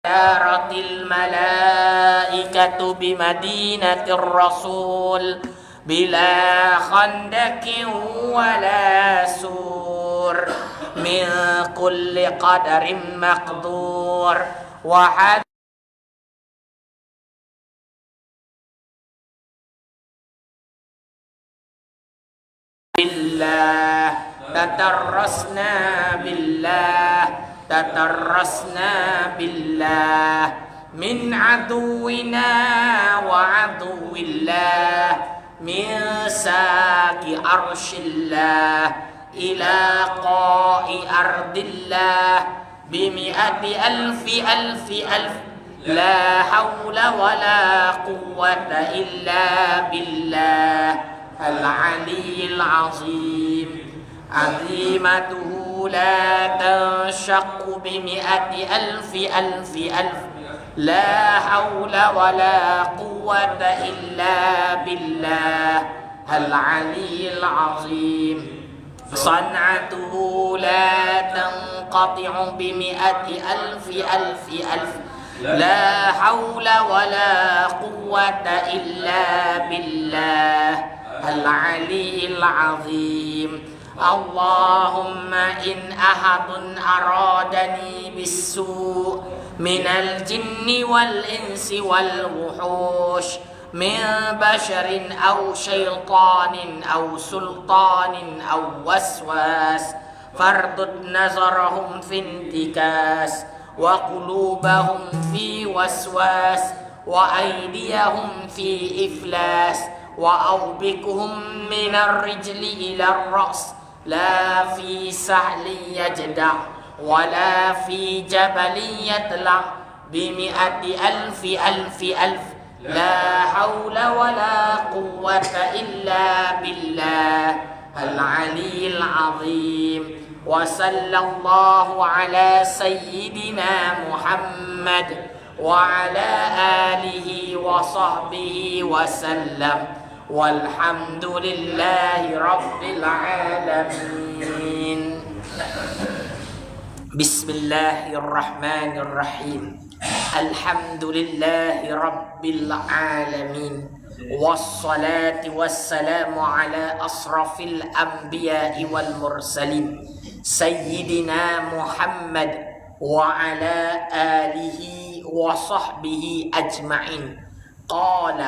دارت الملائكة بمدينة الرسول بلا خندق ولا سور من كل قدر مقدور وحد بالله تترسنا بالله من عدونا وعدو الله من ساق عرش الله إلى قاء أرض الله بمئة ألف لا حول ولا قوة إلا بالله العلي العظيم عظيمته لا تنشق بمئة ألف لا حول ولا قوة إلا بالله العلي العظيم صنعته لا تنقطع بمئة ألف لا حول ولا قوة إلا بالله العلي العظيم اللهم إن أحد أرادني بالسوء من الجن والإنس والوحوش من بشر أو شيطان أو سلطان أو وسواس فاردد نظرهم في انتكاس وقلوبهم في وسواس وأيديهم في إفلاس وأوبكهم من الرجل إلى الرأس لا في سهل يجدع ولا في جبل يطلع بمئة ألف لا حول ولا قوة إلا بالله العلي العظيم وصلى الله على سيدنا محمد وعلى آله وصحبه وسلم والحمد لله رب العالمين. بسم الله الرحمن الرحيم. الحمد لله رب العالمين والصلاة والسلام على أشرف الأنبياء والمرسلين سيدنا محمد وعلى آله وصحبه أجمعين. قال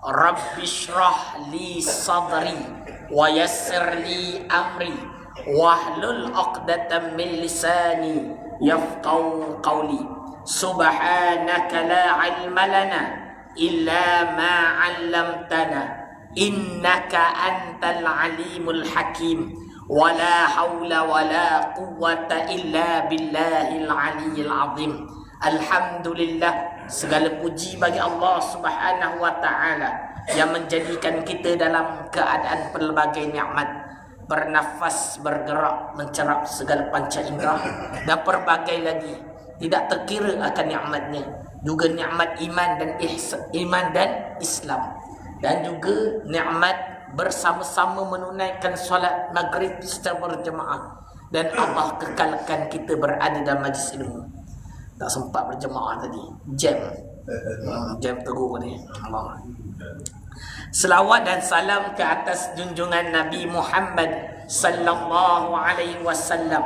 رب اشرح لي صدري ويسر لي أمري واحلل عقدة من لساني يفقهوا قولي سبحانك لا علم لنا إلا ما علمتنا إنك أنت العليم الحكيم ولا حول ولا قوة إلا بالله العلي العظيم. Alhamdulillah, segala puji bagi Allah Subhanahu wa taala yang menjadikan kita dalam keadaan pelbagai nikmat, bernafas, bergerak, mencerap segala panca indera dan pelbagai lagi tidak terkira akan nikmatnya, juga nikmat iman dan Islam, dan juga nikmat bersama-sama menunaikan solat maghrib secara berjemaah, dan Allah kekalkan kita berada dalam majlis ilmu. Tak sempat berjemaah tadi, jam tegur ni. Allah. Selawat dan salam ke atas junjungan Nabi Muhammad sallallahu alaihi wasallam,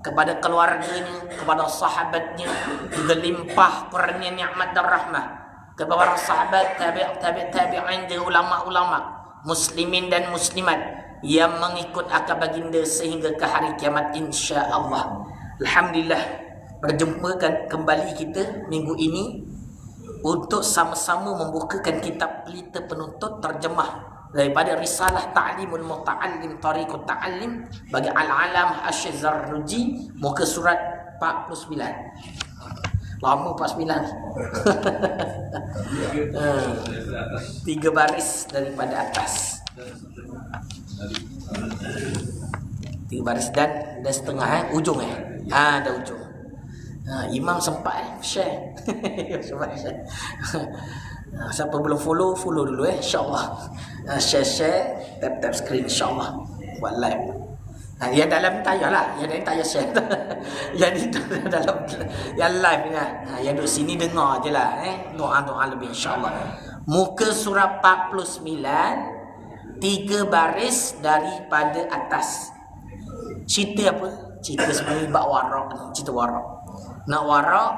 kepada keluarganya, kepada sahabatnya, juga limpah kurnia nikmat dan rahmah kepada sahabat, tabi'in dan ulama-ulama muslimin dan muslimat yang mengikut akal baginda sehingga ke hari kiamat insya-Allah. Alhamdulillah, berjumpa kembali kita minggu ini untuk sama-sama membukakan kitab pelita penuntut terjemah daripada risalah Ta'limul Muta'allim Tariqut Ta'allim bagi Al-Alam Hasyid Zarnuji, muka surat 49. Lama 49. 3 baris daripada atas. 3 baris dan setengah ujung ada ujung. Imam sempat share. Siapa belum follow dulu insya-Allah. Share tap screen insya-Allah buat live. Yang dalam tayar lah, yang dalam tayar share. Yang itu dalam yang live ni lah. Yang duduk sini dengar je lah. Doa-doa lebih insyaAllah. Muka surat 49, 3 baris daripada atas. Cerita apa? Cerita sebenarnya bab warak. Cerita warak. Nak warak,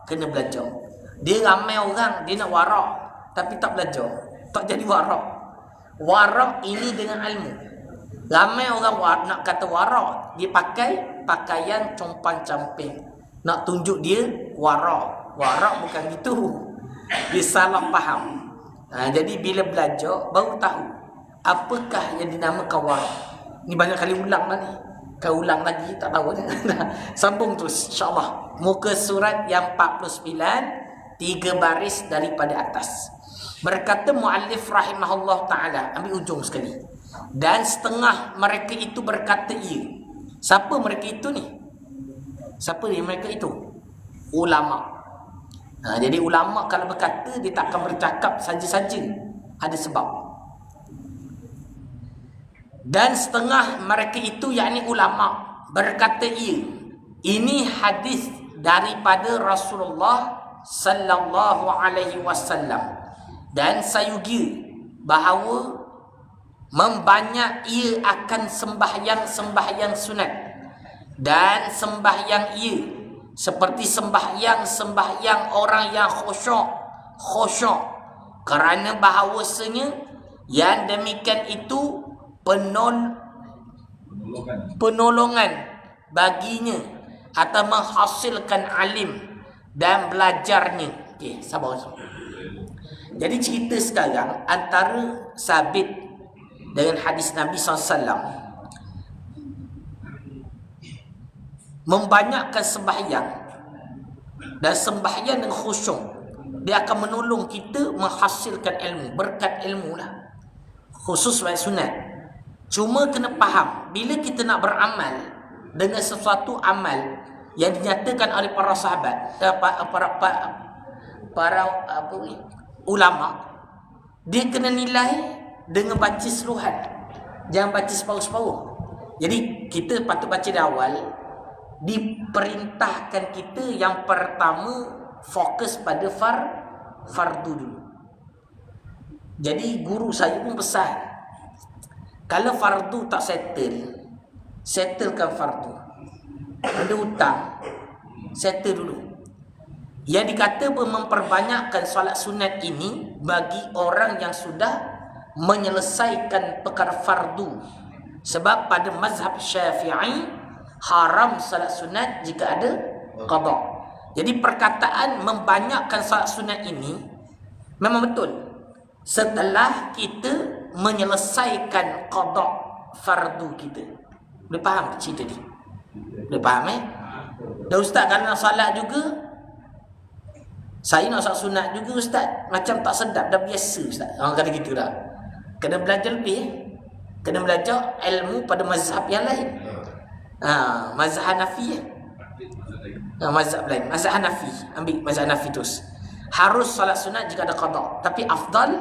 kena belajar. Dia ramai orang, dia nak warak, tapi tak belajar. Tak jadi warak. Warak ini dengan ilmu. Ramai orang nak kata warak, dia pakai pakaian compang-camping. Nak tunjuk dia warak. Warak bukan gitu. Dia salah faham. Jadi bila belajar, baru tahu apakah yang dinamakan warak. Ni banyak kali ulang lah ni. Kau ulang lagi, tak tahu. Sambung terus, insyaAllah. Muka surat yang 49, 3 baris daripada atas. Berkata muallif rahimahullah ta'ala, ambil ujung sekali. Dan setengah mereka itu berkata ia. Siapa mereka itu ni? Siapa dia mereka itu? Ulama. Jadi ulama kalau berkata, dia tak akan bercakap saja-saja. Ada sebab. Dan setengah mereka itu, yakni ulama, berkata ia. Ini hadis daripada Rasulullah sallallahu alaihi wasallam. Dan sayugi bahawa membanyak ia akan sembahyang sunat. Dan sembahyang ia seperti sembahyang orang yang khusyuk. Kerana bahawasanya yang demikian itu penolongan baginya atau menghasilkan alim dan belajarnya. Okey, sabar. Jadi cerita sekarang antara sabit dengan hadis Nabi SAW. Membanyakkan sembahyang dan sembahyang dengan khusyuk, dia akan menolong kita menghasilkan ilmu, berkat ilmu lah. Khusus bagi sunat. Cuma kena faham, bila kita nak beramal dengan sesuatu amal yang dinyatakan oleh para sahabat, para ulama, dia kena nilai dengan baca seluruhan, jangan baca separuh-separuh. Jadi kita patut baca dari awal. Diperintahkan kita yang pertama fokus pada fardu dulu. Jadi guru saya pun pesan, kalau fardu tak settlekan fardu. Ada hutang, settle dulu. Yang dikata memperbanyakkan solat sunat ini bagi orang yang sudah menyelesaikan perkara fardu. Sebab pada mazhab Syafi'i haram salat sunat jika ada qada. Jadi perkataan membanyakkan salat sunat ini memang betul setelah kita menyelesaikan qada fardu kita. Boleh faham cerita ni? Boleh faham Dan ustaz kalau nak salat juga, saya nak salat sunat juga ustaz, macam tak sedap, dah biasa ustaz. Orang kata gitu dah. Kena belajar lebih. Kena belajar ilmu pada mazhab yang lain. Mazhab Hanafi. Mazhab lain, mazhab Hanafi. Ambil mazhab Hanafi terus. Harus salat sunat jika ada qada, tapi afdal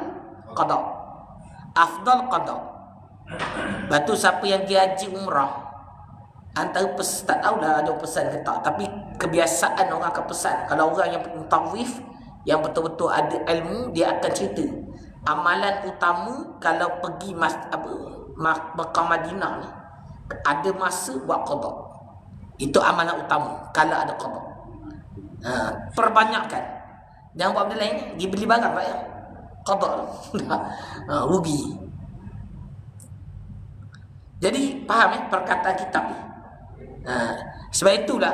qada. Afdal qada. Batu siapa yang pergi haji umrah, antara tak tahulah ada pesan ke tak, tapi kebiasaan orang akan pesan. Kalau orang yang tawif, yang betul-betul ada ilmu, dia akan cerita amalan utama kalau pergi Mekah Madinah ni, ada masa buat qada. Itu amalan utama kalau ada qada. Perbanyakkan. Jangan buat benda lain, dibeli barang lah ya. Qada. Rugi. Jadi faham perkataan kitab ni. Sebab itulah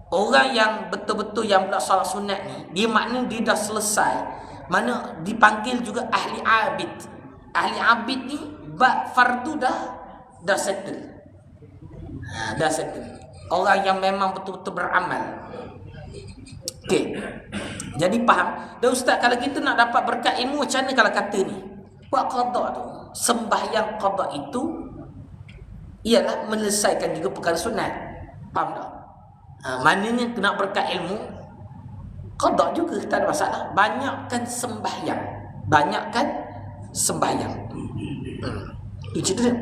orang yang betul-betul yang buat salat sunat ni, dia makna dia dah selesai. Mana dipanggil juga ahli abid. Ahli abid ni bab fardu dah settle. Dah settle. Orang yang memang betul-betul beramal. Okey. Jadi faham. Dan ustaz, kalau kita nak dapat berkat ilmu, macam mana kalau kata ni? Buat qada tu, sembahyang qada itu ialah menyelesaikan juga perkara sunat. Faham tak? Maknanya nak berkat ilmu, qada juga tak ada masalah. Banyakkan sembahyang. Banyakkan sembahyang. Itu cerita dia.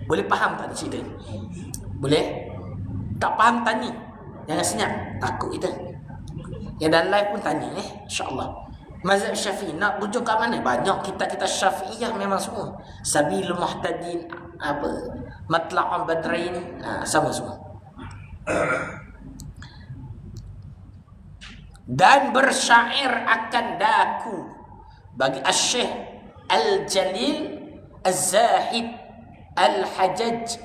Boleh faham tak cerita? Boleh? Tak faham tanya. Jangan senyap, takut kita. Yang dalam live pun tanya insya-Allah. Mazhab Syafi'i nak rujuk kat mana? Banyak kitab-kitab Syafi'iyah memang semua. Sabilul Muhtadin, apa? Matla'ul Badrain, sama semua. Dan bersyair akan daku bagi Asy-Syaikh Al-Jalil Az-Zahid Al-Hajjaj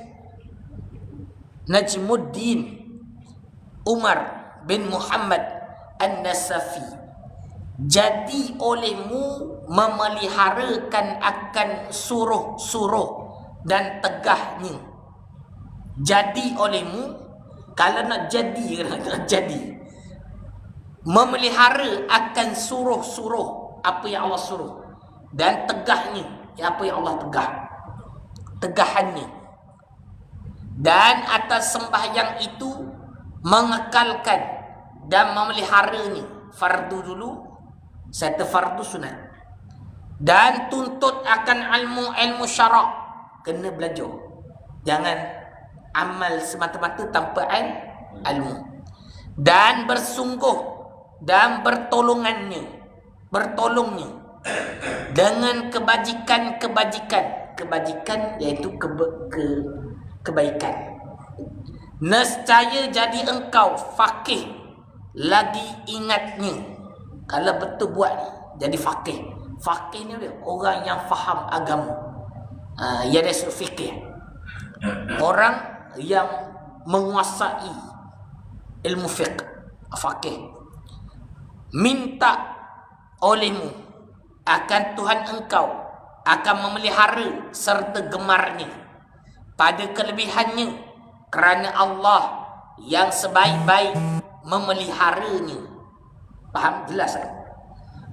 Najmuddin Umar bin Muhammad An-Nasafi. Jadi olehmu memeliharakan akan suruh-suruh dan tegahnya. Jadi olehmu, kalau nak jadi, nak jadi, memelihara akan suruh-suruh apa yang Allah suruh, dan tegahnya apa yang Allah tegahannya. Dan atas sembahyang itu mengekalkan dan memeliharanya. Fardu dulu, serta fardu sunat. Dan tuntut akan ilmu syarak. Kena belajar. Jangan amal semata-mata tanpa ilmu. Dan bersungguh dan bertolongnya dengan kebajikan iaitu kebaikan. Nescaya jadi engkau faqih lagi ingatnya. Kalau betul buat ni jadi faqih. Faqih ni dia orang yang faham agama. Ya dia fikih. Orang yang menguasai ilmu fiqh, faqih. Minta olehmu akan Tuhan engkau akan memelihara serta gemarnya pada kelebihannya, kerana Allah yang sebaik-baik memeliharanya. Faham? Jelas tak?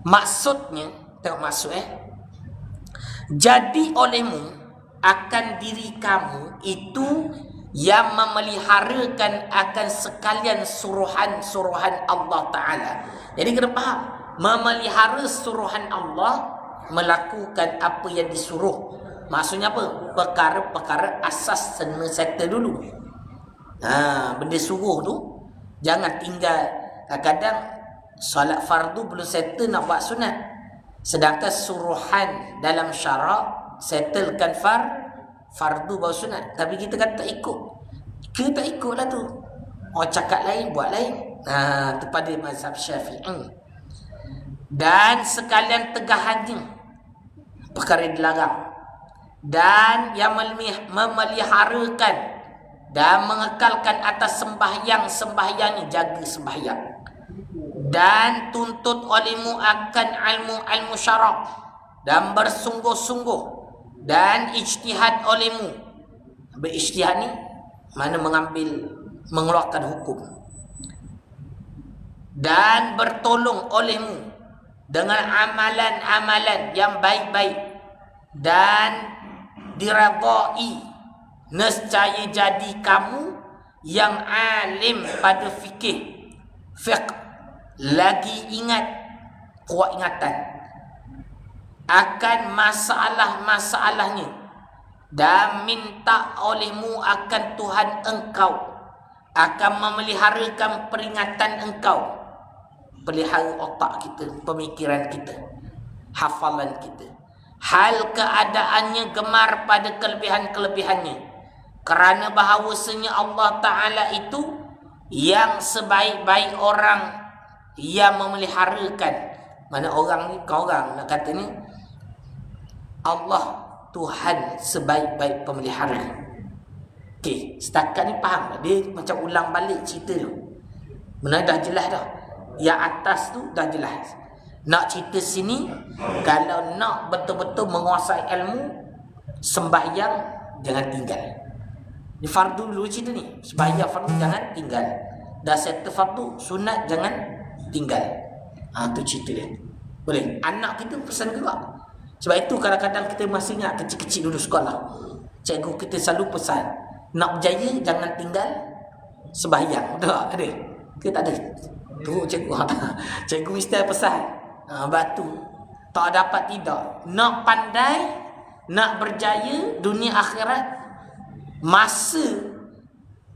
Maksudnya, tengok maksud jadi olehmu akan diri kamu itu yang memeliharakan akan sekalian suruhan-suruhan Allah Ta'ala. Jadi kena faham, memelihara suruhan Allah, melakukan apa yang disuruh. Maksudnya apa? Perkara-perkara asas kena settle dulu. Benda suruh tu jangan tinggal. Kadang solat fardu belum settle nak buat sunat, sedangkan suruhan dalam syarak settlekan fardu baru sunat. Tapi kita kan tak ikut. Kita tak ikutlah tu. Orang cakap lain, buat lain. Kepada mazhab Syafi'i. Dan sekalian tegahannya perkara yang dilarang. Dan yang memeliharakan dan mengekalkan atas sembahyang-sembahyangnya, jaga sembahyang. Dan tuntut olehmu akan ilmu syarak, dan bersungguh-sungguh dan ijtihad olehmu. Berijtihad ni mana mengeluarkan hukum. Dan bertolong olehmu dengan amalan-amalan yang baik-baik, dan diradai, nescaya jadi kamu yang alim pada fiqh, lagi ingat, kuat ingatan akan masalah-masalahnya, dan minta olehmu akan Tuhan engkau akan memeliharakan peringatan engkau. Pelihara otak kita, pemikiran kita, hafalan kita. Hal keadaannya gemar pada kelebihan-kelebihannya, kerana bahawasanya Allah Ta'ala itu yang sebaik-baik orang yang memeliharakan. Mana orang ni, kau orang nak kata ni, Allah Tuhan sebaik-baik pemelihara. Okey, setakat ni faham tak? Dia macam ulang balik cerita tu. Benar dah jelas dah. Yang atas tu dah jelas. Nak cerita sini, kalau nak betul-betul menguasai ilmu, sembahyang jangan tinggal. Ni fardu dulu cerita ni. Sembahyang fardu jangan tinggal. Dah settle fardu, sunat jangan tinggal. Tu cerita dia. Boleh. Anak kita pesan juga. Sebab itu kadang-kadang kita masih ingat kecil-kecil dulu sekolah, cikgu kita selalu pesan, nak berjaya jangan tinggal sembahyang. Tak ada? Ke tak ada? Tu cikgu. Cikgu mesti pesan. Batu. Tak dapat tidak. Nak pandai, nak berjaya dunia akhirat, Masa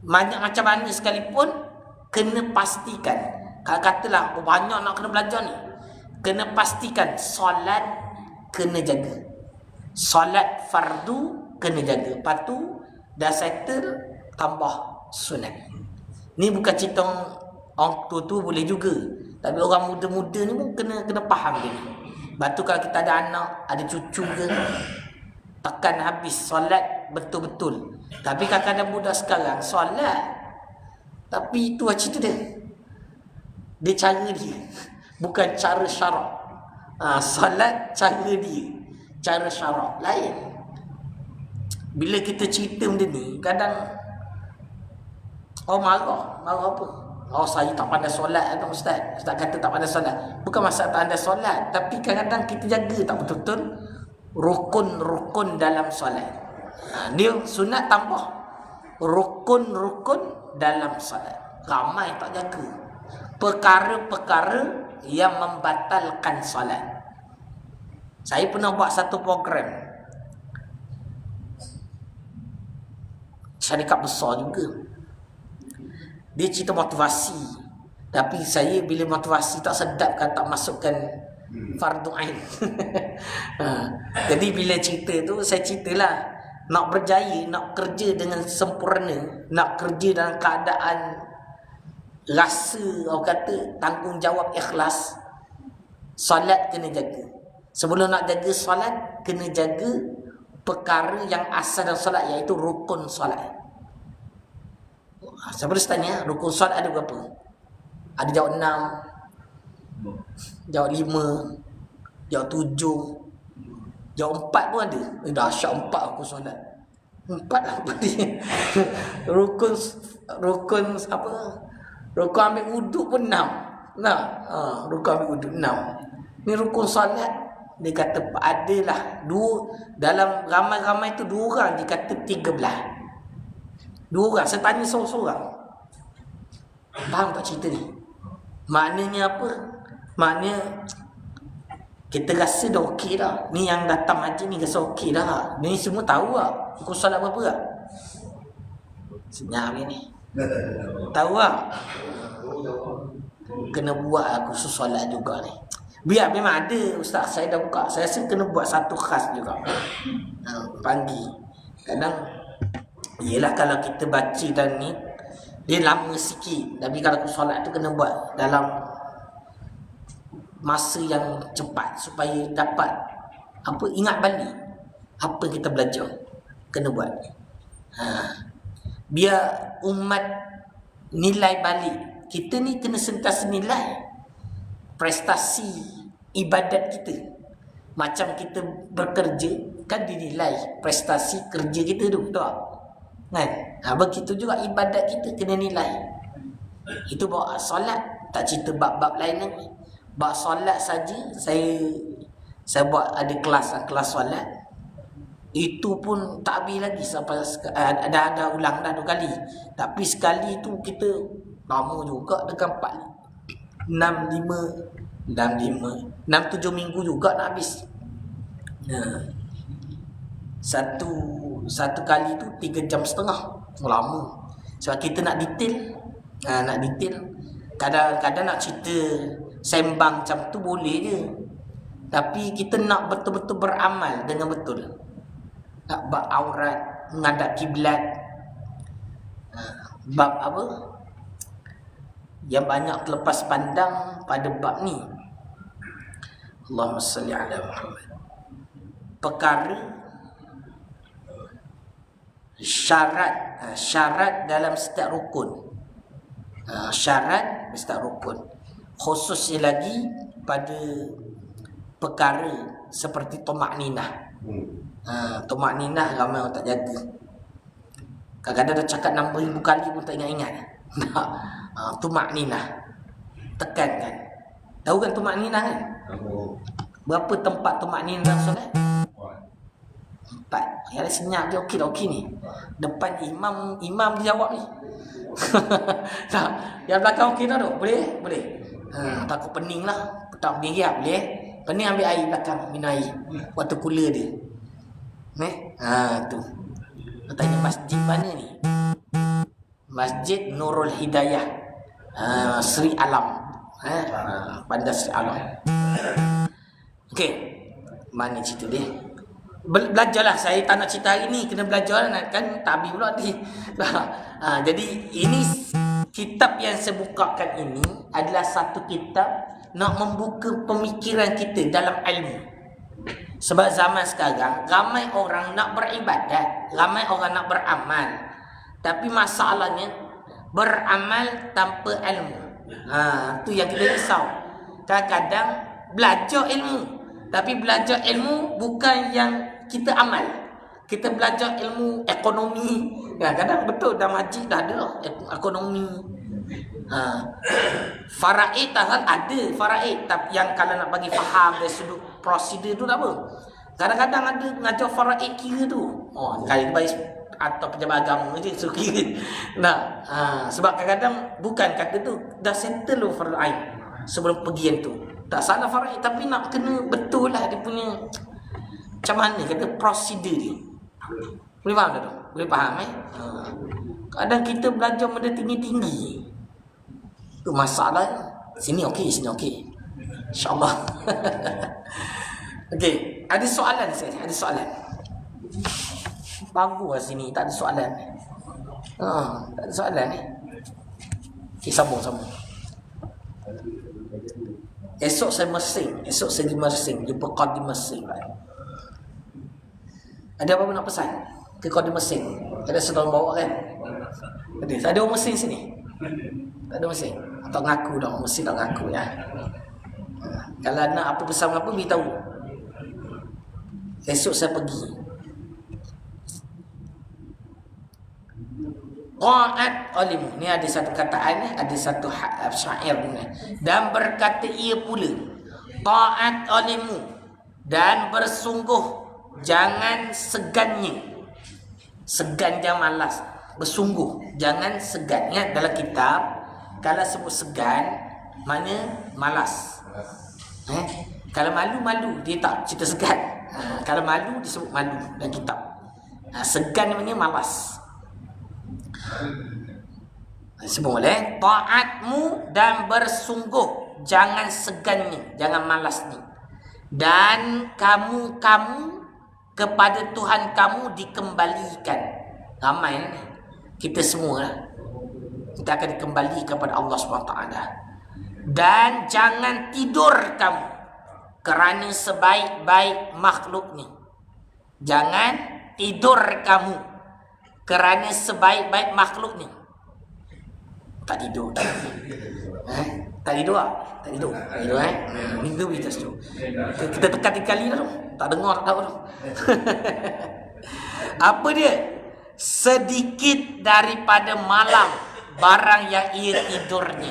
banyak macam mana sekalipun, kena pastikan. Kalau katalah banyak nak kena belajar ni, kena pastikan solat kena jaga. Solat fardu kena jaga. Lepas tu dah settle, tambah sunat. Ni bukan cerita orang tua boleh juga, tapi orang muda-muda ni pun kena faham dia. Lepas tu kalau kita ada anak, ada cucu ke, tekan habis solat betul-betul. Tapi kadang-kadang budak sekarang solat, tapi itu cerita dia. Dia cara dia, bukan cara syarak. Solat cara dia, cara syarak lain. Bila kita cerita benda ni, kadang marah apa? Saya tak pandai solat kan ustaz. Ustaz kata tak pandai solat. Bukan masalah tak pandai solat, tapi kadang-kadang kita jaga tak betul-betul rukun-rukun dalam solat. Dia sunat tambah rukun-rukun dalam solat. Ramai tak jaga perkara-perkara yang membatalkan solat. Saya pernah buat satu program, syarikat besar juga. Dia cerita motivasi, tapi saya bila motivasi tak sedap kan, tak masukkan fardu ain. Jadi bila cerita tu, saya ceritalah, nak berjaya, nak kerja dengan sempurna, nak kerja dalam keadaan rasa, orang kata tanggungjawab ikhlas, solat kena jaga. Sebelum nak jaga solat, kena jaga perkara yang asal dalam solat, iaitu rukun solat. Saya boleh tanya, rukun solat ada berapa? Ada jawab 6, jawab 5, jawab 7, jawab 4 pun ada. Dahsyat 4 rukun solat. 4 apa dia? Rukun apa? Rukun ambil wuduk pun 6. Rukun ambil wuduk 6. Ni rukun solat, dia kata adalah dalam ramai-ramai tu 2 orang dia kata 13. 2 orang, saya tanya seorang-seorang. Faham tak cerita ni? Maknanya apa? Maknanya kita rasa dah okey dah. Ni yang datang haji ni rasa okey dah. Ni semua tahu lah rukun solat berapa lah. Senyap ni. Tahu lah. Kena buat aku solat juga ni. Biar memang ada ustaz, saya dah buka. Saya rasa kena buat satu khas juga. Pagi. Kadang yelah kalau kita baca dan ni dia lama sikit, tapi kalau aku solat tu kena buat dalam masa yang cepat supaya dapat ingat balik apa kita belajar. Kena buat. Biar umat nilai balik. Kita ni kena sentiasa nilai prestasi ibadat kita. Macam kita bekerja kan dinilai prestasi kerja kita tu, betul tak? Kan? Begitu juga ibadat kita kena nilai. Itu bawa solat, tak cerita bab-bab lain lagi. Bab solat saja saya buat ada kelas solat. Itu pun tak habis lagi sampai ada ulang dah 2 kali. Tapi sekali tu kita lama juga dekat 6-7 minggu juga nak habis. Satu kali tu 3 jam setengah. Lama. Sebab kita nak detail. Kadang-kadang nak cerita sembang macam tu boleh je. Tapi kita nak betul-betul beramal dengan betul. Nak bab aurat, menghadap kiblat. Bab apa? Yang banyak terlepas pandang pada bab ni. Allahumma salli ala Muhammad. Perkara syarat dalam setiap rukun. Syarat setiap rukun. Khususnya lagi pada perkara seperti tumakninah. Tumakninah ramai orang tak jaga. Kadang-kadang dah cakap 6,000 kali pun tak ingat-ingat. Tumakninah. Tekankan. Tahu kan tumakninah kan? Berapa tempat tumakninah dalam solat? 4. Yang senyap je okey dah, okey ni. Depan imam dia jawab ni. Tak. Yang belakang okey dah tu. Boleh. Takut pening lah. Tak pening ya, boleh. Pening ambil air belakang, minum air. Waktu kula dia. Tu. Tanya masjid mana ni? Masjid Nurul Hidayah, Sri Alam, Bandar Sri Alam. Okey, mana cerita dia? Belajarlah, saya tak nak cerita hari ni, kena belajar kan, tak habis pula ni. Jadi ini kitab yang saya bukakan ini adalah satu kitab nak membuka pemikiran kita dalam ilmu. Sebab zaman sekarang ramai orang nak beribadat, ramai orang nak beramal, tapi masalahnya beramal tanpa ilmu. Tu yang kita risau. Kadang-kadang belajar ilmu, tapi belajar ilmu bukan yang kita amal. Kita belajar ilmu ekonomi. Kadang betul dalam haji dah ada ekonomi. Faraid tak ada faraid, tapi yang kalau nak bagi faham dari sudut prosedur tu tak apa. Kadang-kadang ada ngajar faraid kira tu. Kali bagi atau pejabat agama je suruh kira. Sebab kadang-kadang bukan kata tu dah settle fardu ain sebelum pergi yang tu. Tak salah faraid, tapi nak kena betul lah dia punya macam mana kata prosedur dia. Boleh faham tak tu? Boleh faham Kadang kita belajar benda tinggi-tinggi, tu masalah. Sini okey, sini okey, InsyaAllah. Okey, ada soalan saya? Ada soalan? Bagus lah sini, tak ada soalan. Tak ada soalan ni. Okey, sambung. Esok saya Mersing, jumpa Qadi Mersing. Ada apa-apa nak pesan ke Qadi Mersing? Ada sedang bawa kan? Ada orang Mersing sini? Tak ada Mersing? Atau ngaku dah orang Mersing, tak ngaku ya. Kalau nak apa pesan apa, beritahu. Esok saya pergi. Qa'at alimu. Ni ada satu kataan ni, ada satu syair ni. Dan berkata ia pula, ta'at alimu, dan bersungguh jangan segannya. Segan jangan malas, bersungguh jangan segan. Ingat dalam kitab kalau sebut segan mana malas. Kalau malu dia tak cerita segan. Kalau malu disebut malu dalam kitab. Segan namanya malas. Sebut boleh taatmu dan bersungguh jangan segannya, jangan malasnya. Dan kamu kepada Tuhan kamu dikembalikan. Ramai ni kita semua lah. Kita akan dikembali kepada Allah SWT. Dan jangan tidur kamu kerana sebaik-baik makhluk ni. Jangan tidur kamu kerana sebaik-baik makhluk ni. Tak tidur. Tak tidur lah. Tak tidur. Minggu kita setuju. Kita tekan 3 kali dah tu. Tak dengar, tak tahu tu. Apa dia? Sedikit daripada malam barang yang ia tidurnya.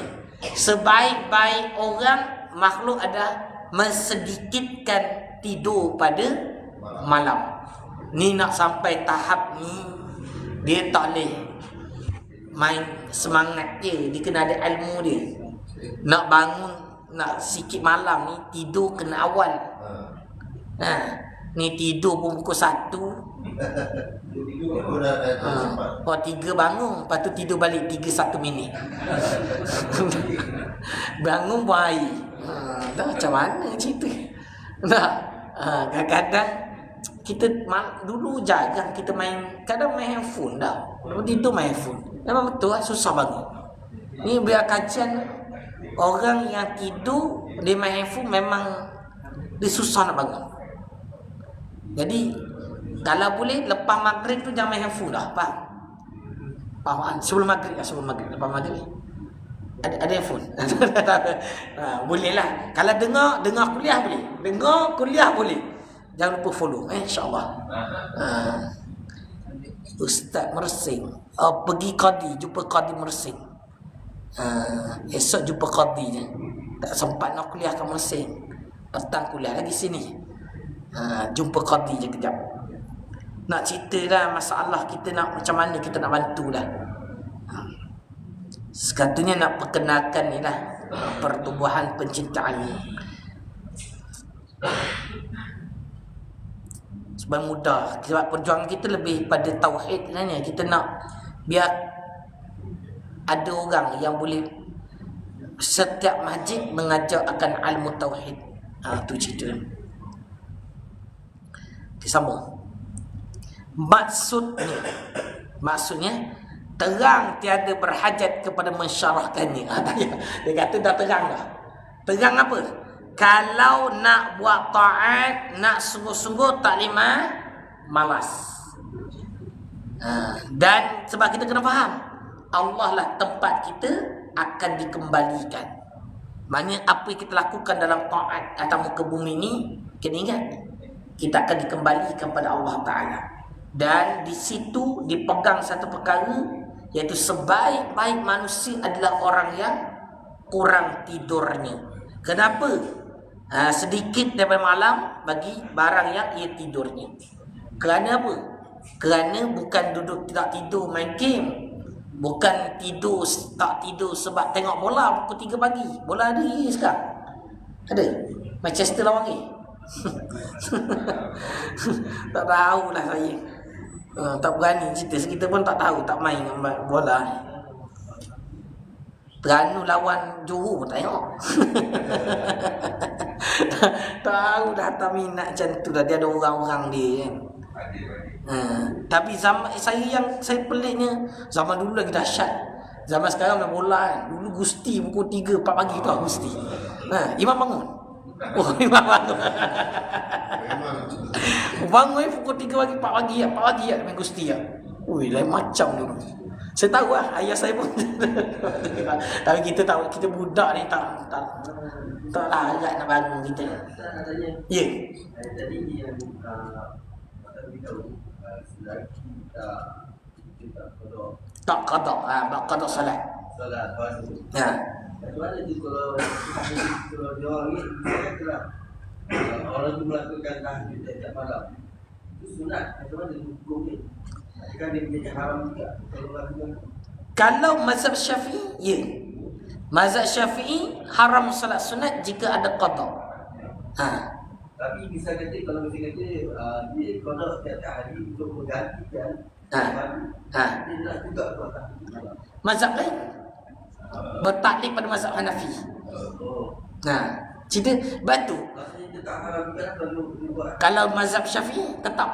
Sebaik-baik orang makhluk adalah mensedikitkan tidur pada malam. Ni nak sampai tahap ni, dia tak boleh main semangat dia kena ada ilmu dia. Nak bangun, nak sikit malam ni, tidur kena awal. Ni tidur pun pukul 1. 3 bangun, lepas tu tidur balik 3-1 minit. Bangun buang air. Dah macam mana cerita? Kadang-kadang kita dulu jarang kita main, kadang main handphone dah. Lepas tidur main handphone. Memang betul lah, susah bangun. Ni biar kajian, orang yang tidur dia main handphone memang dia susah nak bangun. Jadi kalau boleh lepas maghrib tu jangan main handphone dah. Faham? Sebelum maghrib, lepas maghrib ada handphone. Boleh lah. Kalau dengar kuliah boleh. Dengar kuliah boleh. Jangan lupa follow, insya-Allah. Ustaz Mersing, pergi Qadi, jumpa Qadi Mersing. Esok jumpa Qadi je. Tak sempat nak kuliah ke Mersing. Petang kuliah lagi sini. Jumpa Qadi je kejap. Nak cerita lah masalah kita nak macam mana kita nak bantu lah. Sekatunya nak perkenalkan ni lah pertubuhan pencintaan. Supaya mudah. Sebab perjuangan kita lebih pada tauhid sebenarnya. Kita nak biar ada orang yang boleh setiap masjid mengajar akan ilmu tauhid. Tu cerita. Disambung. Maksudnya terang tiada berhajat kepada mensyarahkannya. Dia kata dah terang dah. Terang apa? Kalau nak buat taat, nak sungguh-sungguh tak lima malas. Dan sebab kita kena faham, Allah lah tempat kita akan dikembalikan. Maknanya apa yang kita lakukan dalam taat atas muka bumi ni, kena ingat, kita akan dikembalikan pada Allah Ta'ala. Dan di situ dipegang satu perkara, iaitu sebaik-baik manusia adalah orang yang kurang tidurnya. Kenapa? Sedikit daripada malam bagi barang yang ia tidurnya. Kerana apa? Kerana bukan duduk tidak tidur main game. Bukan tidur tak tidur sebab tengok bola pukul 3 pagi. Bola ada sekarang? Ada? Manchester lawan ni? Tak tahulah saya. Tak berani cerita. Kita pun tak tahu, tak main bola. Terengganu lawan Johor pun tak tengok. Tahu dah tak minat macam tu dah. Dia ada orang-orang dia kan. Tapi zaman saya peliknya, zaman dulu lagi dahsyat. Zaman sekarang dah bola kan. Dulu Gusti pukul 3 4 pagi tu Gusti. Imam bangun. Oh, Imam bangun. Bangun pukul 3 pagi 4 pagi main Gusti ya. Ui, lain macam dulu. Saya tahu lah, ayah saya pun. Tapi kita tahu, kita budak ni tak larat nak bangun kita. Ya. Tadi yang selagi kita tak qada, qada solat. Solat fardu. Bagaimana tu kalau dia orang ni kata orang tu melakukan tahajud setiap malam. Itu sunat. Bagaimana hukumnya? Adakah dia menjadi haram juga kalau melakukan? Kalau mazhab Syafi'i, ya. Mazhab Syafi'i haram solat sunat jika ada qada. Tapi bisa kata kalau dia kata dia qada setiap hari untuk menggantikan dia nak juga buat tahajud malam. Mazhab lain bertaklid pada mazhab Hanafi. Cerita batu. Maksudnya dia tak haram juga kalau buat. Kalau mazhab Syafi'i tetap.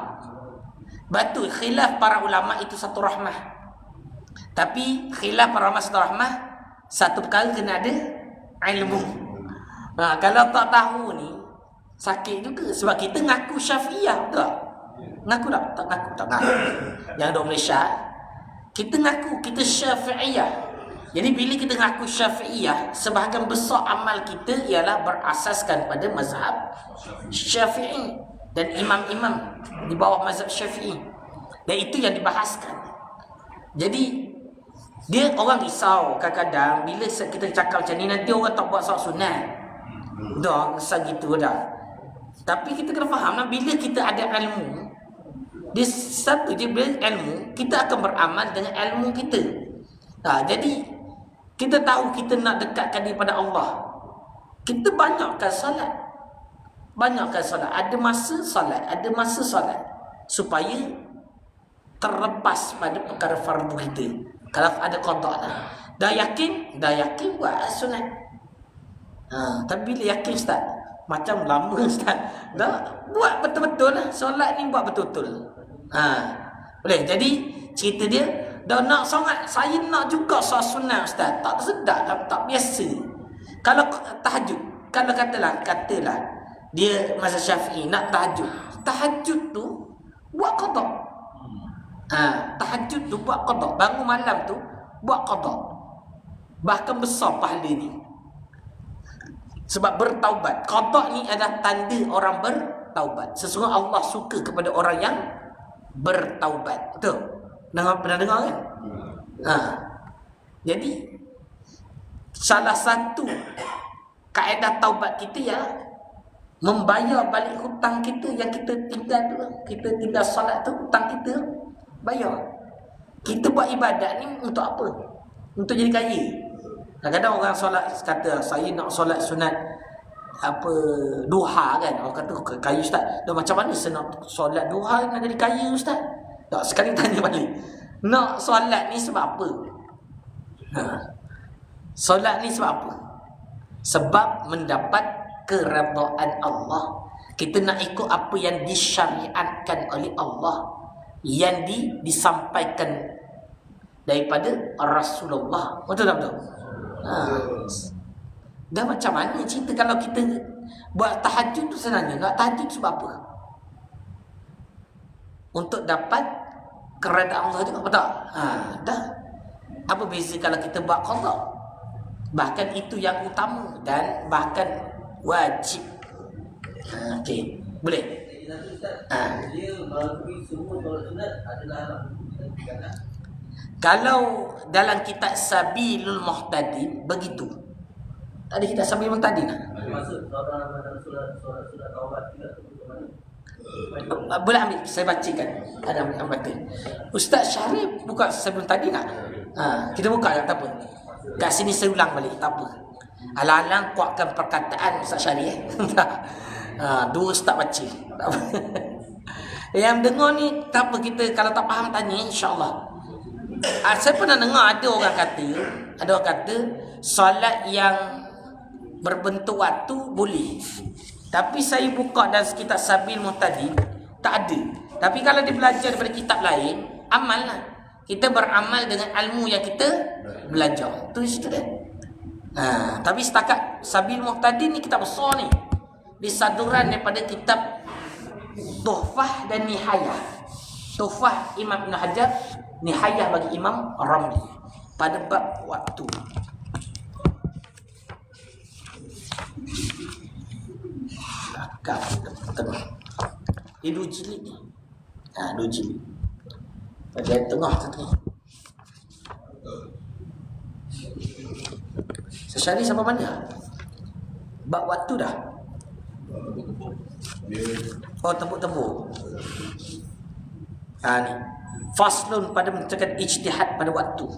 Batu khilaf para ulama itu satu rahmah. Tapi khilaf para ulama satu rahmah, satu perkara kena ada ilmu. Kalau tak tahu ni sakit juga. Sebab kita ngaku Syafi'iyah tak? Ngaku tak? Tak ngaku, tak ngaku. Yang dok Malaysia, kita ngaku kita Syafi'iyah. Jadi bila kita ngaku Syafi'iyah, sebahagian besar amal kita ialah berasaskan pada mazhab Syafi'i dan imam-imam di bawah mazhab Syafi'i. Dan itu yang dibahaskan. Jadi dia orang risau kadang-kadang bila kita cakap macam ni, nanti orang tak buat solat sunat. Dah segitu dah. Tapi kita kena faham lah, bila kita ada ilmu, dia satu je, bila ilmu, kita akan beramal dengan ilmu kita. Jadi kita tahu kita nak dekatkan diri pada Allah, kita banyakkan salat. Banyakkan salat. Ada masa salat, ada masa salat, supaya terlepas pada perkara fardu kita. Kalau ada qada lah, dah yakin buat sunat. Tapi bila yakin Ustaz, macam lama Ustaz, dah buat betul-betul lah. Solat ni buat betul-betul. Boleh. Jadi cerita dia, dah nak sangat, saya nak juga solat sunat Ustaz. Tak sedap, tak biasa. Kalau tahajud, kalau katalah dia mazhab Syafi'i nak tahajud tu buat qada. Tahajud tu buat qada. Bangun malam tu buat qada. Bahkan besar pahala ni. Sebab bertaubat. Qada ni adalah tanda orang bertaubat. Sesungguhnya Allah suka kepada orang yang bertaubat. Betul? Pernah dengar kan? Jadi salah satu kaedah taubat kita ya membayar balik hutang kita yang kita tinggal tu. Kita tinggal solat tu, hutang kita bayar. Kita buat ibadat ni untuk apa? Untuk jadi kaya. Kadang-kadang orang solat kata, saya nak solat sunat apa duha kan, orang kata kaya ustaz. Dah macam mana senang solat duha nak jadi kaya ustaz? Tak, sekali tanya balik. Nak solat ni sebab apa? Solat ni sebab apa? Sebab mendapat keredaan Allah. Kita nak ikut apa yang disyariatkan oleh Allah, yang disampaikan daripada Rasulullah. Betul tak betul? Dah macam mana cerita kalau kita buat tahajud tu sebenarnya nak tahajud sebab apa? Untuk dapat keredaan Allah juga, betul? Dah. Apa beza kalau kita buat qada? Bahkan itu yang utama dan bahkan wajib. Okey, boleh? Dia mengakui semua solat sunat adalah kalau dalam kitab Sabilul Muhtadin begitu. Ada kitab Sabilul Muhtadin tak? maksud orang solat taubat tidak mana? Boleh ambil, saya bacakan. Ada ambil baca. Ustaz Syarif buka Sabilul Muhtadin tak? Kita buka tak apa. Kat sini saya ulang balik, tak apa. Alang-alang kuatkan perkataan Ustaz Syarif. Dua ustaz baca. Tak apa. Yang dengar ni tak apa, kita kalau tak faham tanya insya-Allah. Saya pernah dengar ada orang kata solat yang berbentuk waktu boleh. Tapi saya buka dalam kitab Sabil Muhtadin tak ada. Tapi kalau dia belajar daripada kitab lain, amallah. Kita beramal dengan ilmu yang kita belajar. Tu cerita dia. Tapi setakat Sabil Muhtadin ni kitab besar ni. Disaduran daripada kitab Tuhfah dan Nihayah. Tuhfah Imam Ibn Hajar, Nihayah bagi Imam Ramli pada bab waktu. Tengah. Dia 2 jilid ni. 2 jilid. Bagian tengah tu. Sesyari sampai mana? Bab waktu dah. Oh, tembuk-tembuk. Ni. Faslun pada menceritakan ijtihad pada waktu.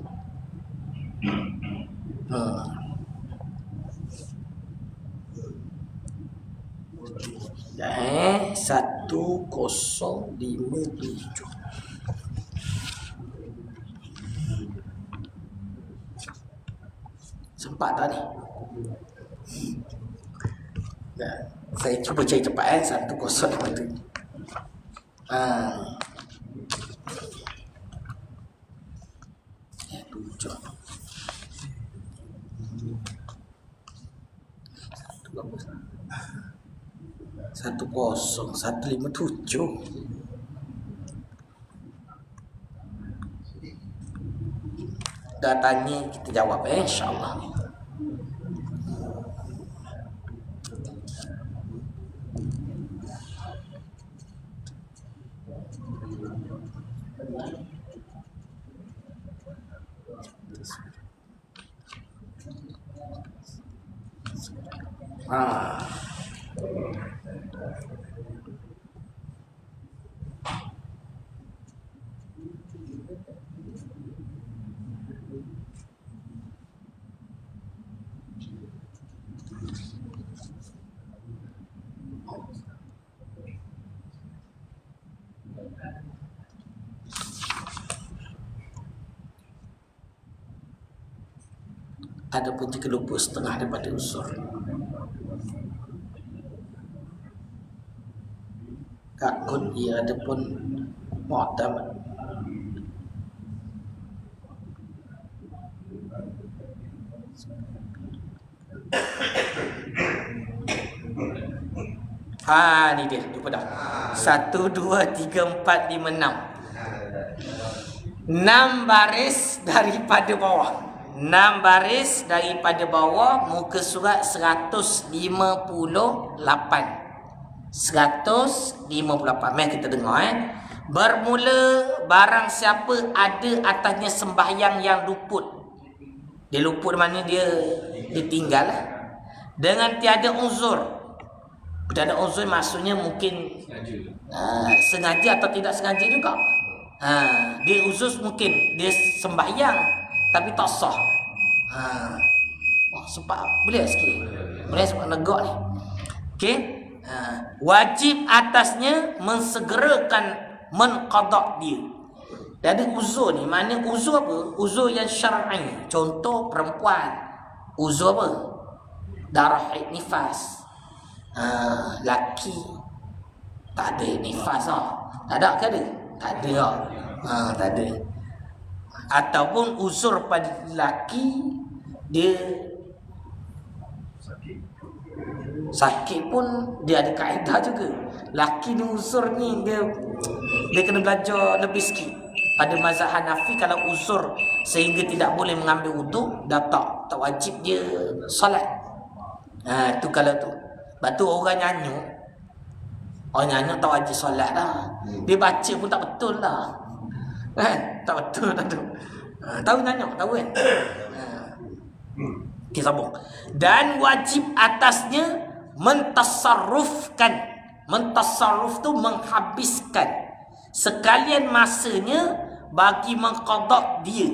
Dah 1057. Sempat tak ni? Saya cuba cari cepat 1057. Satu 157. Dah tanya kita jawab insya-Allah. Adapun jika lupa setengah daripada unsur, kakun ia adapun mu'tamad. Ni dia, jumpa dah. 1, 2, 3, 4, 5, 6. 6 baris daripada bawah. 6 baris daripada bawah, muka surat 158. 158. Mari kita dengar Bermula barang siapa ada atasnya sembahyang yang luput. Dia luput mana dia tinggal lah. Dengan tiada uzur. Tiada uzur maksudnya mungkin sengaja atau tidak sengaja juga. Dia uzur mungkin dia sembahyang tapi tak sah. Sempat boleh sikit. Boleh sebab negak ni. Okey. Wajib atasnya mensegerakan menqada dia. Jadi uzur ni, mana uzur apa? Uzur yang syar'i. Contoh perempuan, uzur apa? Darah haid nifas. Laki tak ada nifas tak ada ke ada? Tak ada tak ada. Ataupun uzur pada lelaki, dia sakit pun dia ada kaedah juga. Laki ni uzur ni dia kena belajar lebih sikit. Pada mazhab Hanafi, kalau uzur sehingga tidak boleh mengambil wuduk, dah tak wajib dia solat. Tu kalau tu. Sebab tu orang nyanyuk tak wajib solat dah. Dia baca pun tak betul lah. Tak betul tak tu. Tahu nyanyuk, tahu kan? Okay, sambung. Dan wajib atasnya mentasarrufkan. Mentasarruf tu menghabiskan sekalian masanya bagi mengqada dia.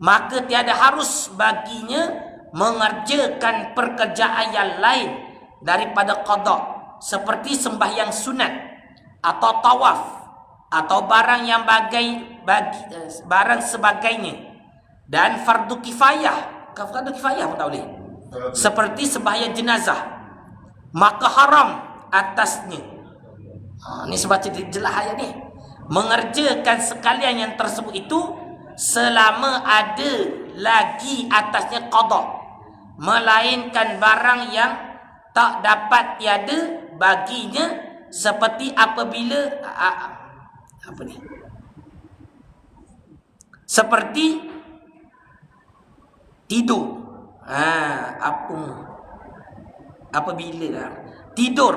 Maka tiada harus baginya mengerjakan pekerjaan yang lain daripada qada, seperti sembahyang sunat atau tawaf atau barang yang barang sebagainya, dan fardu kifayah. Fardu kifayah pun tak boleh, seperti sembahyang jenazah, maka haram atasnya. Ni sebaca jelas ayat ni. Mengerjakan sekalian yang tersebut itu selama ada lagi atasnya qada, melainkan barang yang tak dapat tiada baginya, seperti apabila seperti tidur. Apabila tidur,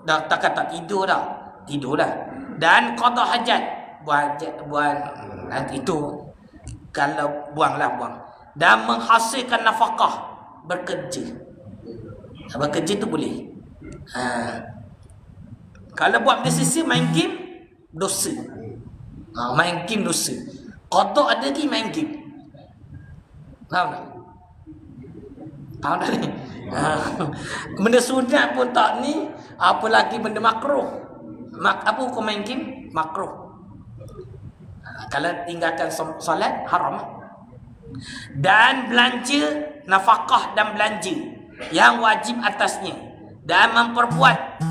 dah tak kata tidur dah, tidur dah. Dan qada hajat, buang itu kalau buang. Dan menghasilkan nafkah, bekerja tu boleh. Kalau buat dari sisi main game, dosa. Main game dosa. Qada ada lagi main game. Faham tak? Faham tak ni? Benda sunat pun tak ni, apa lagi benda makruh. Apa hukum main game? Makruh. Kalau tinggalkan solat, haram. Dan belanja, nafkah dan belanja yang wajib atasnya, dan memperbuat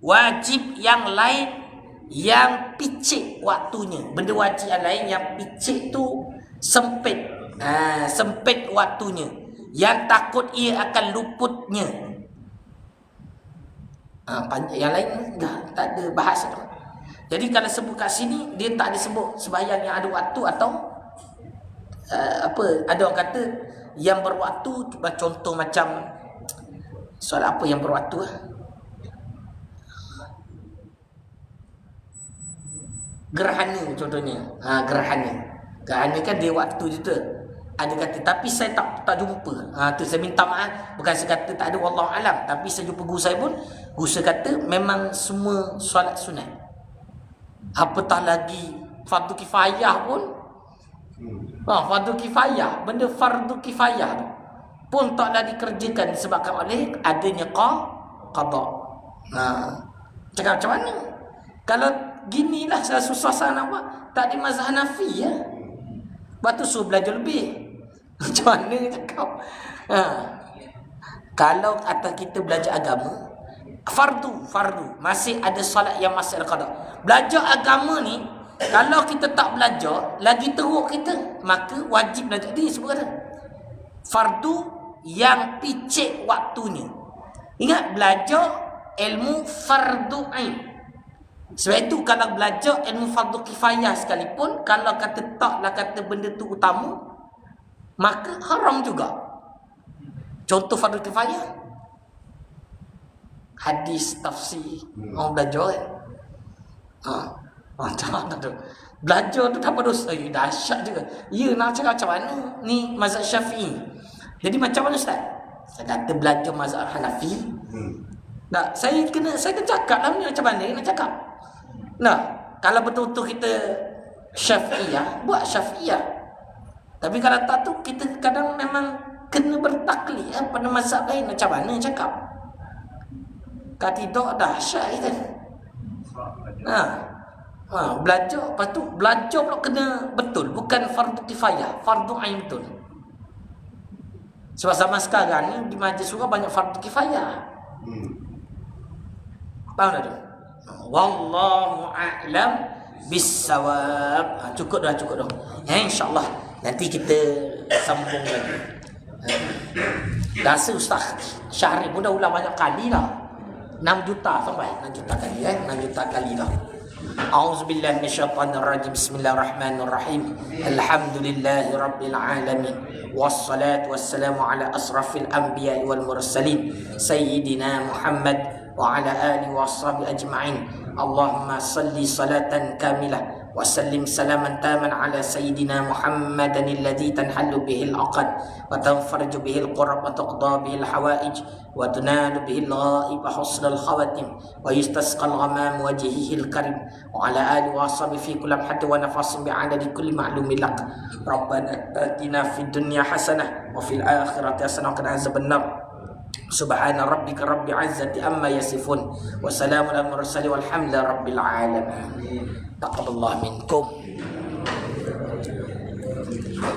wajib yang lain yang picik waktunya. Benda wajib yang lain yang picik tu sempit, sempit waktunya, yang takut ia akan luputnya. Yang lain dah tak ada bahas tu. Jadi kalau sebut kat sini, dia tak ada sebut sembahyang yang ada waktu atau ada orang kata yang berwaktu. Contoh macam soal apa yang berwaktu? Gerhana contohnya. Gerhana kan dia waktu je tu. Ada kata, tapi saya tak jumpa. Tu saya minta maaf. Bukan saya kata tak ada, wallahu alam. Tapi saya jumpa guru saya pun, guru saya kata memang semua solat sunat. Apatah lagi fardu kifayah pun. Fardu kifayah, benda fardu kifayah pun taklah dikerjakan disebabkan oleh adanya qada. Cakap macam mana? Kalau ginilah saya susah sana buat, tak ada mazhab Hanafi ya. Lepas tu suruh belajar lebih. Macam mana cakap? Kalau atas kita belajar agama, fardu masih ada solat yang masih ada qada. Belajar agama ni, kalau kita tak belajar, lagi teruk kita, maka wajib belajar. Dia sebut kata fardu yang picik waktunya. Ingat, belajar ilmu fardu ain. Sebab itu kalau belajar ilmu fardu kifayah sekalipun, kalau kata taklah kata benda tu utama, maka haram juga. Contoh fardu kifayah, hadis, tafsir, orang belajar kan. Macam mana tu? Belajar tu tanpa dosa. Dahsyat juga. Ya, nak cakap macam mana? Ni mazhab Syafi'i. Jadi macam mana Ustaz? Saya kata belajar mazhab Hanafi. Nah, saya kena cakap lah macam mana nak cakap. Nah, kalau betul-betul kita Syafi'iyah, buat Syafi'iyah. Tapi kalau tak tu, kita kadang memang kena bertaklid pada mazhab lain. Macam mana cakap? Kalau tidak dahsyat kita. Belajar, lepas tu belajar pula kena betul, bukan fardu kifayah, fardu ain betul. Sebab zaman sekarang ni di majlis surah banyak fardu kifayah. Faham tak tu? Wallahu a'lam bissawab. Cukup dah. InsyaAllah nanti kita sambung lagi. Rasa Ustaz Syahrir pun dah ulang banyak kali dah. 6 juta sampai 6 juta kali 6 juta kali dah. A'udzubillahi minasyaitonirrajim. Bismillahirrahmanirrahim. Alhamdulillahirabbil alamin. Wassalatu wassalamu ala asrafil anbiya'i wal mursalin sayyidina Muhammad wa ala alihi washabihi ajma'in. Allahumma salli salatan kamilah وسلم سلاما تاما على سيدنا محمد الذي تنحل به العقد وتنفرج به القرب وتقضى به الحوائج وتنال به الغائب حسن الخواتم ويستسقى الغمام وجهه الكريم وعلى آله وصحبه في كل لمحة ونفس بعدد كل معلوم لك. ربنا آتنا في الدنيا حسنة وفي الآخرة حسنة وقنا عذاب النار. سبحان ربك رب العزة عما يصفون وسلام على المرسلين والحمد لله رب العالمين. تقبل الله منكم.